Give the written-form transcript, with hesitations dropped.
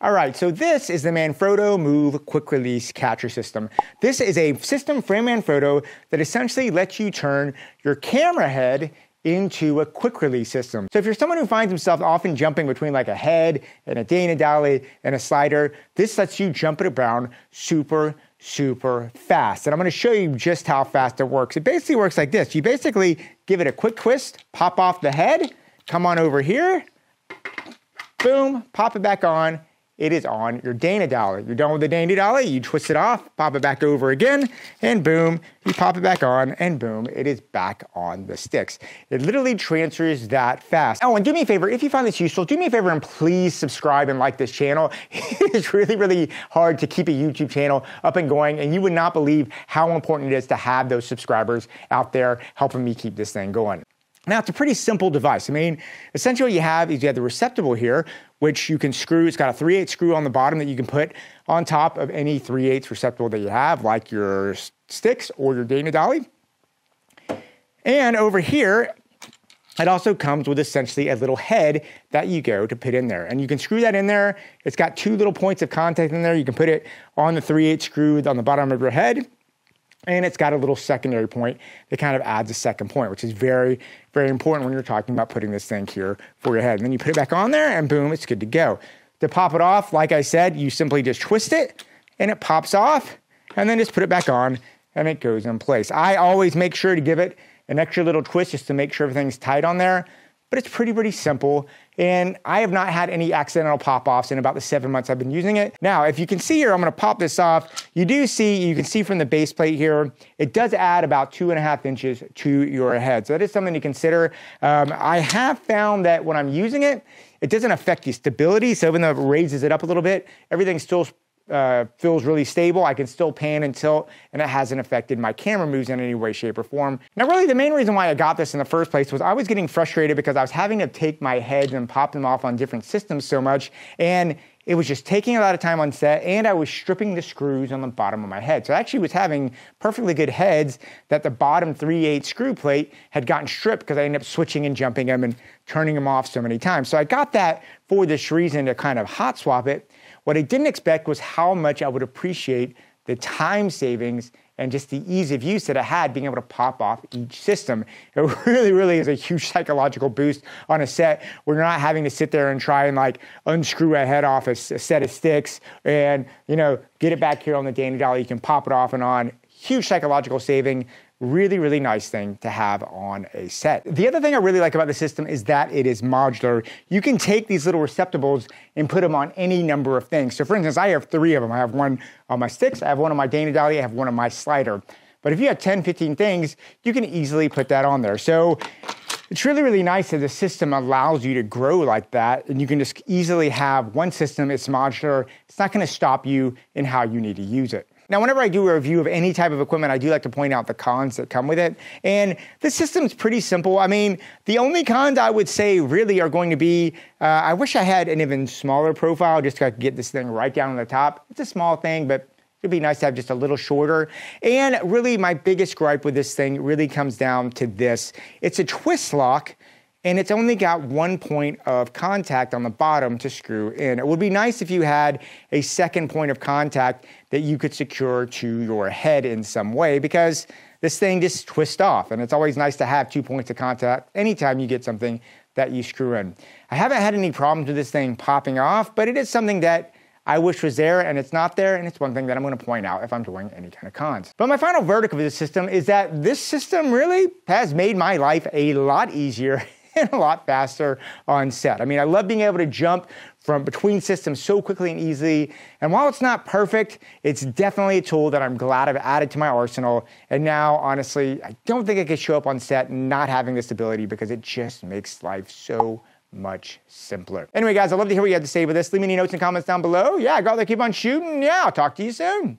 All right, so this is the Manfrotto Move Quick Release Catcher System. This is a system from Manfrotto that essentially lets you turn your camera head into a quick release system. So if you're someone who finds himself often jumping between like a head and a day and a dolly and a slider, this lets you jump it around super fast. And I'm gonna show you just how fast it works. It basically works like this. You basically give it a quick twist, pop off the head, come on over here, boom, pop it back on. It is on your Dana dolly. You're done with the Dana dolly, you twist it off, pop it back over again, and boom, you pop it back on, and boom, it is back on the sticks. It literally transfers that fast. Oh, and do me a favor, if you find this useful, do me a favor and please subscribe and like this channel. It is really hard to keep a YouTube channel up and going, and you would not believe how important it is to have those subscribers out there helping me keep this thing going. Now, it's a pretty simple device. I mean, essentially what you have is you have the receptacle here, which you can screw. It's got a 3/8 screw on the bottom that you can put on top of any 3/8 receptacle that you have, like your sticks or your Dana dolly. And over here, it also comes with essentially a little head that you go to put in there. And you can screw that in there. It's got two little points of contact in there. You can put it on the 3/8 screw on the bottom of your head. And it's got a little secondary point that kind of adds a second point, which is very important when you're talking about putting this thing here for your head. And then you put it back on there and boom, it's good to go. To pop it off, like I said, you simply just twist it and it pops off and then just put it back on and it goes in place. I always make sure to give it an extra little twist just to make sure everything's tight on there, but it's pretty simple. And I have not had any accidental pop-offs in about the 7 months I've been using it. Now, if you can see here, I'm gonna pop this off. You can see from the base plate here, it does add about 2.5 inches to your head. So that is something to consider. I have found that when I'm using it, it doesn't affect the stability. So even though it raises it up a little bit, everything still feels really stable. I can still pan and tilt, and it hasn't affected my camera moves in any way, shape, or form. Now, really, the main reason why I got this in the first place was I was getting frustrated because I was having to take my heads and pop them off on different systems so much, and it was just taking a lot of time on set, and I was stripping the screws on the bottom of my head. So I actually was having perfectly good heads that the bottom 3/8 screw plate had gotten stripped because I ended up switching and jumping them and turning them off so many times. So I got that for this reason to kind of hot swap it. What I didn't expect was how much I would appreciate the time savings and just the ease of use that I had being able to pop off each system. It really is a huge psychological boost on a set where you're not having to sit there and try and like unscrew a head off a set of sticks and, you know, get it back here on the Dana dolly. You can pop it off and on. Huge psychological saving. Really nice thing to have on a set. The other thing I really like about the system is that it is modular. You can take these little receptacles and put them on any number of things. So for instance, I have 3 of them. I have one on my sticks, I have one on my Dana dolly, I have one on my slider. But if you have 10, 15 things, you can easily put that on there. So it's really nice that the system allows you to grow like that, and you can just easily have one system, it's modular, it's not gonna stop you in how you need to use it. Now, whenever I do a review of any type of equipment, I do like to point out the cons that come with it. And this system's pretty simple. I mean, the only cons I would say really are going to be, I wish I had an even smaller profile just so I could get this thing right down on the top. It's a small thing, but it'd be nice to have just a little shorter. And really, my biggest gripe with this thing really comes down to this. It's a twist lock, and it's only got one point of contact on the bottom to screw in. It would be nice if you had a second point of contact that you could secure to your head in some way, because this thing just twists off, and it's always nice to have 2 points of contact anytime you get something that you screw in. I haven't had any problems with this thing popping off, but it is something that I wish was there, and it's not there, and it's one thing that I'm gonna point out if I'm doing any kind of cons. But my final verdict of this system is that this system really has made my life a lot easier and a lot faster on set. I mean, I love being able to jump from between systems so quickly and easily. And while it's not perfect, it's definitely a tool that I'm glad I've added to my arsenal. And now, honestly, I don't think I could show up on set not having this ability because it just makes life so much simpler. Anyway, guys, I'd love to hear what you have to say with this. Leave me any notes and comments down below. Yeah, go out there, keep on shooting. Yeah, I'll talk to you soon.